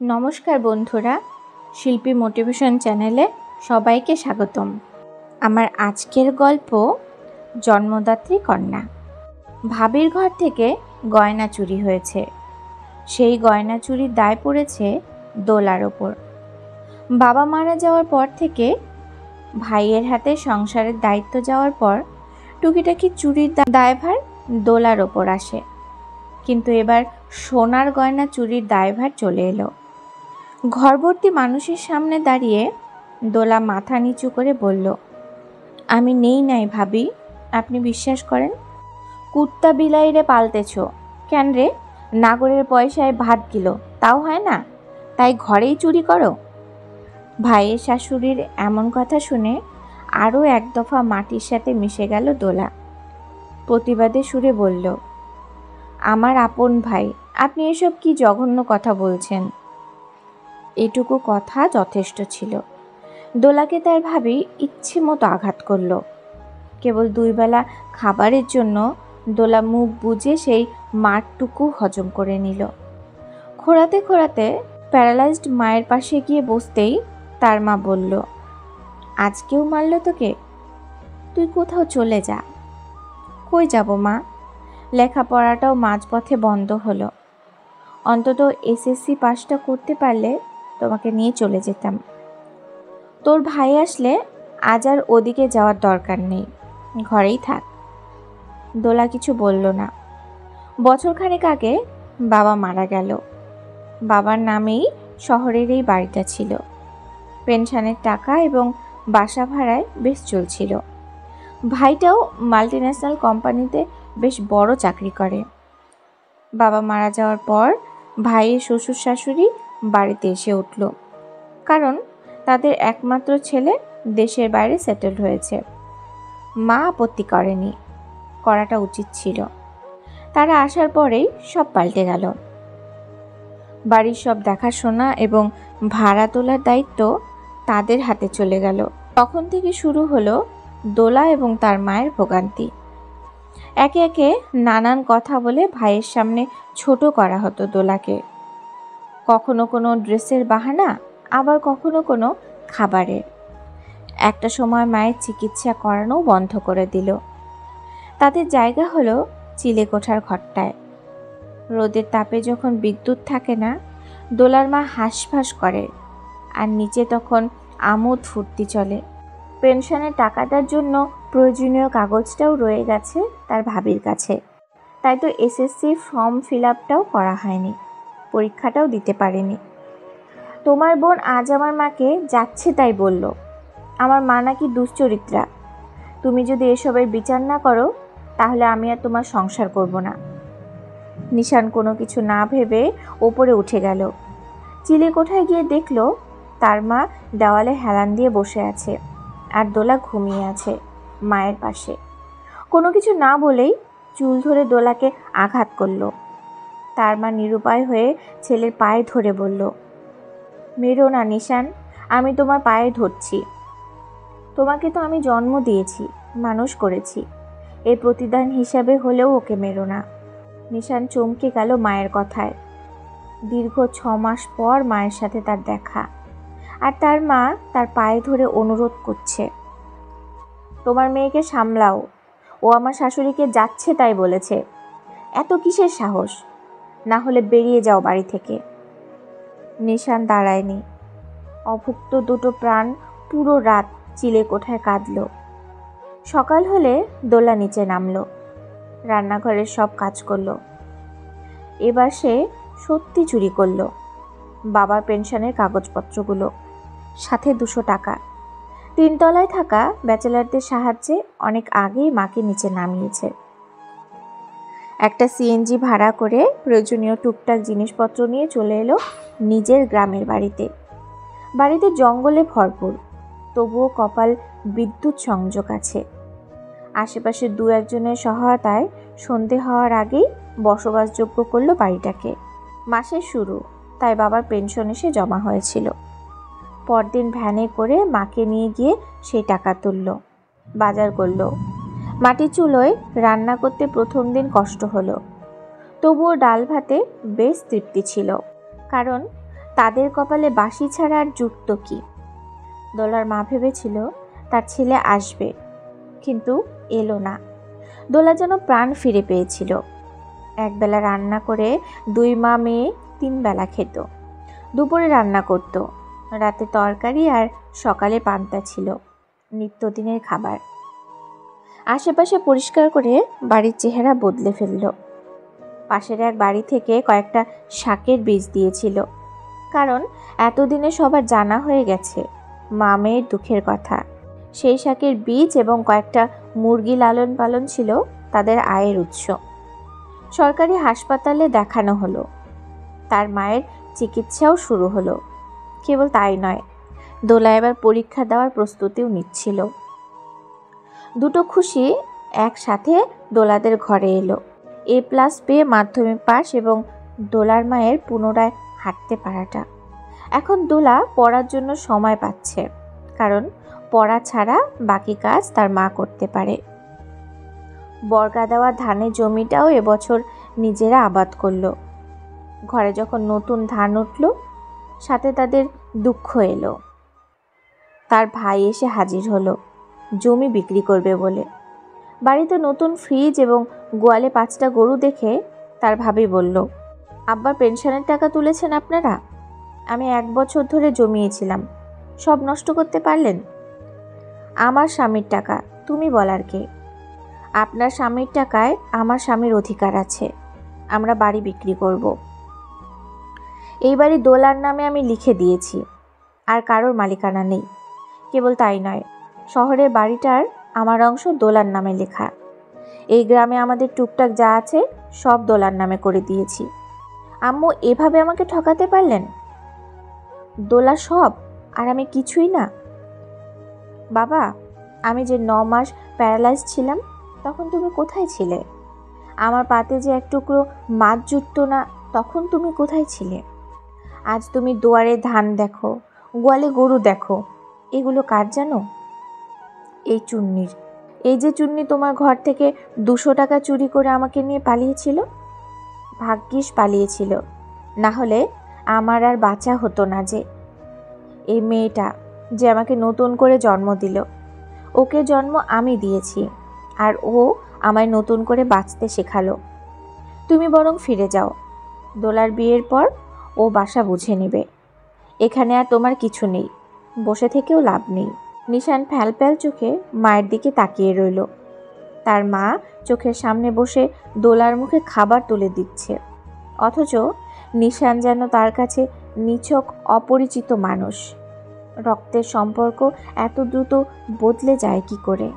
নমস্কার বন্ধুরা, শিল্পী মোটিভেশন চ্যানেলে সবাইকে স্বাগতম। আমার আজকের গল্প জন্মদাত্রী কন্যা। ভাবির ঘর থেকে গয়না চুরি হয়েছে। সেই গয়না চুরির দায় পড়েছে দোলার ওপর। বাবা মারা যাওয়ার পর থেকে ভাইয়ের হাতে সংসারের দায়িত্ব যাওয়ার পর টুকিটাকি চুরির দায়ভার দোলার ওপর আসে। কিন্তু এবার সোনার গয়না চুরির দায়ভার চলে এলো। ঘরভর্তি মানুষের সামনে দাঁড়িয়ে দোলা মাথা নিচু করে বলল, আমি নেই নাই ভাবি, আপনি বিশ্বাস করেন? কুত্তা বিলাইরে পালতেছ কেন রে? নাগরের পয়সায় ভাত কিলো তাও হয় না, তাই ঘরেই চুরি করো? ভাইয়ের শাশুড়ির এমন কথা শুনে আরও এক দফা মাটির সাথে মিশে গেল দোলা। প্রতিবাদে সুরে বলল, আমার আপন ভাই, আপনি এসব কি জঘন্য কথা বলছেন? এটুকু কথা যথেষ্ট ছিল। দোলাকে তার ভাবি ইচ্ছে মতো আঘাত করল। কেবল 2 বেলা খাবারের জন্য দোলা মুখ বুজে সেই মারটুকু হজম করে নিল। খোঁড়াতে খোঁড়াতে প্যারালাইজড মায়ের পাশে গিয়ে বসতেই তার মা বলল, আজকেও মারল তোকে? তুই কোথাও চলে যা। কই যাব মা? লেখাপড়াটাও মাঝপথে বন্ধ হলো। অন্তত এসএসসি পাসটা করতে পারলে তোমাকে নিয়ে চলে যেতাম। তোর ভাই আসলে আজ আর ওদিকে যাওয়ার দরকার নেই, ঘরেই থাক। দোলা কিছু বলল না। বছরখানেক আগে বাবা মারা গেল। বাবার নামেই শহরের এই বাড়িটা ছিল। পেনশনের টাকা এবং বাসা ভাড়ায় বেশ চলছিল। ভাইটাও মাল্টিন্যাশনাল কোম্পানিতে বেশ বড় চাকরি করে। বাবা মারা যাওয়ার পর ভাইয়ের শ্বশুর শাশুড়ি বাড়িতে এসে উঠল, কারণ তাদের একমাত্র ছেলে দেশের বাইরে সেটেল হয়েছে। মা আপত্তি করেনি, করাটা উচিত ছিল। তারা আসার পরেই সব পাল্টে গেল। বাড়ির সব দেখাশোনা এবং ভাড়া তোলার দায়িত্ব তাদের হাতে চলে গেল। তখন থেকে শুরু হলো দোলা এবং তার মায়ের ভোগান্তি। একে একে নানান কথা বলে ভাইয়ের সামনে ছোট করা হতো দোলাকে। কখনো কোনো ড্রেসের বাহানা, আবার কখনো কোনো খাবারের। একটা সময় মায়ের চিকিৎসা করানো বন্ধ করে দিল। তাদের জায়গা হলো চিলেকোঠার ঘরটায়। রোদের তাপে যখন বিদ্যুৎ থাকে না, দোলার মা হাঁসফাঁস করে, আর নিচে তখন আমোদ ফুর্তি চলে। পেনশনের টাকাটার জন্য প্রয়োজনীয় কাগজটাও রয়ে গেছে তার ভাবির কাছে। তাই তো এসএসসি ফর্ম ফিল আপটাও করা হয়নি, পরীক্ষাটাও দিতে পারেনি। তোমার বোন আজ আমার মাকে যাচ্ছে তাই বলল, আমার মা নাকি দুশ্চরিত্রা। তুমি যদি এসবের বিচার না করো তাহলে আমি আর তোমার সংসার করব না। নিশান কোনো কিছু না ভেবে ওপরে উঠে গেল। চিলেকোঠায় গিয়ে দেখল তার মা দেওয়ালে হেলান দিয়ে বসে আছে, আর দোলা ঘুমিয়ে আছে মায়ের পাশে। কোনো কিছু না বলেই চুল ধরে দোলাকে আঘাত করল। তার মা নিরুপায় হয়ে ছেলের পায়ে ধরে বলল, মেরো না নিশান, আমি তোমার পায়ে ধরছি। তোমাকে তো আমি জন্ম দিয়েছি, মানুষ করেছি, এর প্রতিদান হিসাবে হলেও ওকে মেরো না। নিশান চমকে গেল মায়ের কথায়। দীর্ঘ 6 মাস পর মায়ের সাথে তার দেখা, আর তার মা তার পায়ে ধরে অনুরোধ করছে, তোমার মেয়েকে সামলাও, ও আমার শাশুড়িকে যাচ্ছে তাই বলেছে। এত কিসের সাহস? না হলে বেরিয়ে যাও বাড়ি থেকে। নিশান দাঁড়ায়নি। অভুক্ত দুটো প্রাণ পুরো রাত চিলেকোঠায় কাঁদল। সকাল হলে দোলা নিচে নামলো, রান্নাঘরের সব কাজ করলো। এবার সে সত্যি চুরি করলো বাবার পেনশনের কাগজপত্রগুলো, সাথে 200 টাকা। 3 তলায় থাকা ব্যাচেলারদের সাহায্যে অনেক আগেই মাকে নিচে নামিয়েছে। একটা সিএনজি ভাড়া করে প্রয়োজনীয় টুকটাক জিনিসপত্র নিয়ে চলে এলো নিজের গ্রামের বাড়িতে। বাড়িতে জঙ্গলে ভরপুর, তবুও কপাল বিদ্যুৎ সংযোগ আছে। আশেপাশে 2-1 জনের সহায়তায় সন্ধে হওয়ার আগেই বসবাসযোগ্য করলো বাড়িটাকে। মাসের শুরু, তাই বাবার পেনশন এসে জমা হয়েছিল। পরদিন ভ্যানে করে মাকে নিয়ে গিয়ে সেই টাকা তুলল, বাজার করলো। মাটির চুলোয় রান্না করতে প্রথম দিন কষ্ট হলো, তবুও ডাল ভাতে বেশ তৃপ্তি ছিল, কারণ তাদের কপালে বাঁশি ছাড়া আর জুটত কি? দোলার মা ভেবেছিল তার ছেলে আসবে, কিন্তু এলো না। দোলা যেন প্রাণ ফিরে পেয়েছিল। একবেলা রান্না করে 2 মা মেয়ে 3 বেলা খেত। দুপুরে রান্না করত, রাতে তরকারি, আর সকালে পান্তা ছিল নিত্যদিনের খাবার। আশেপাশে পরিষ্কার করে বাড়ির চেহারা বদলে ফেলল। পাশের এক বাড়ি থেকে কয়েকটা শাকের বীজ দিয়েছিল, কারণ এতদিনে সবার জানা হয়ে গেছে মা মেয়ের দুঃখের কথা। সেই শাকের বীজ এবং কয়েকটা মুরগি লালন পালন ছিল তাদের আয়ের উৎস। সরকারি হাসপাতালে দেখানো হলো, তার মায়ের চিকিৎসাও শুরু হলো। কেবল তাই নয়, দোলা এবার পরীক্ষা দেওয়ার প্রস্তুতিও নিচ্ছিল। দুটো খুশি একসাথে দোলাদের ঘরে এলো। A+ পেয়ে মাধ্যমিক পাস এবং দোলার মায়ের পুনরায় হাঁটতে পারাটা। এখন দোলা পড়ার জন্য সময় পাচ্ছে, কারণ পড়া ছাড়া বাকি কাজ তার মা করতে পারে। বর্গা দেওয়া ধানের জমিটাও এবছর নিজেরা আবাদ করলো। ঘরে যখন নতুন ধান উঠল, সাথে তাদের দুঃখ এলো। তার ভাই এসে হাজির হলো জমি বিক্রি করবে বলে। বাড়িতে নতুন ফ্রিজ এবং গোয়ালে 5টা গরু দেখে তার ভাবি বলল, আব্বার পেনশনের টাকা তুলেছেন আপনারা? আমি 1 বছর ধরে জমিয়েছিলাম, সব নষ্ট করতে পারলেন। আমার স্বামীর টাকা, তুমি বলার কে? আপনার স্বামীর টাকায় আমার স্বামীর অধিকার আছে। আমরা বাড়ি বিক্রি করব। এই বাড়ি দোলার নামে আমি লিখে দিয়েছি, আর কারোর মালিকানা নেই। কেবল তাই নয়, শহরের বাড়িটার আমার অংশ দোলার নামে লেখা। এই গ্রামে আমাদের টুকটাক যা আছে সব দোলার নামে করে দিয়েছি। আম্মু এভাবে আমাকে ঠকাতে পারলেন? দোলা সব, আর আমি কিছুই না। বাবা, আমি যে 9 মাস প্যারালাইজ ছিলাম, তখন তুমি কোথায় ছিলে? আমার পাতে যে এক টুকরো মাছ জুটত না, তখন তুমি কোথায় ছিলে? আজ তুমি দুয়ারে ধান দেখো, গোয়ালে গরু দেখো, এগুলো কার জানো? এই চুন্নির। এই যে চুন্নি তোমার ঘর থেকে 200 টাকা চুরি করে আমাকে নিয়ে পালিয়েছিল। ভাগ্যিস পালিয়েছিল, না হলে আমার আর বাঁচা হতো না। যে এই মেয়েটা যে আমাকে নতুন করে জন্ম দিল, ওকে জন্ম আমি দিয়েছি, আর ও আমায় নতুন করে বাঁচতে শেখালো। তুমি বরং ফিরে যাও। দোলার বিয়ের পর ও বাসা বুঝে নেবে। এখানে আর তোমার কিছু নেই, বসে থেকেও লাভ নেই। নিশান ফ্যালফ্যাল চোখে মায়ের দিকে তাকিয়ে রইল। তার মা চোখের সামনে বসে দোলার মুখে খাবার তুলে দিচ্ছে, অথচ নিশান যেন তার কাছে নিছক অপরিচিত মানুষ। রক্তের সম্পর্ক এত দ্রুত বদলে যায় কি করে?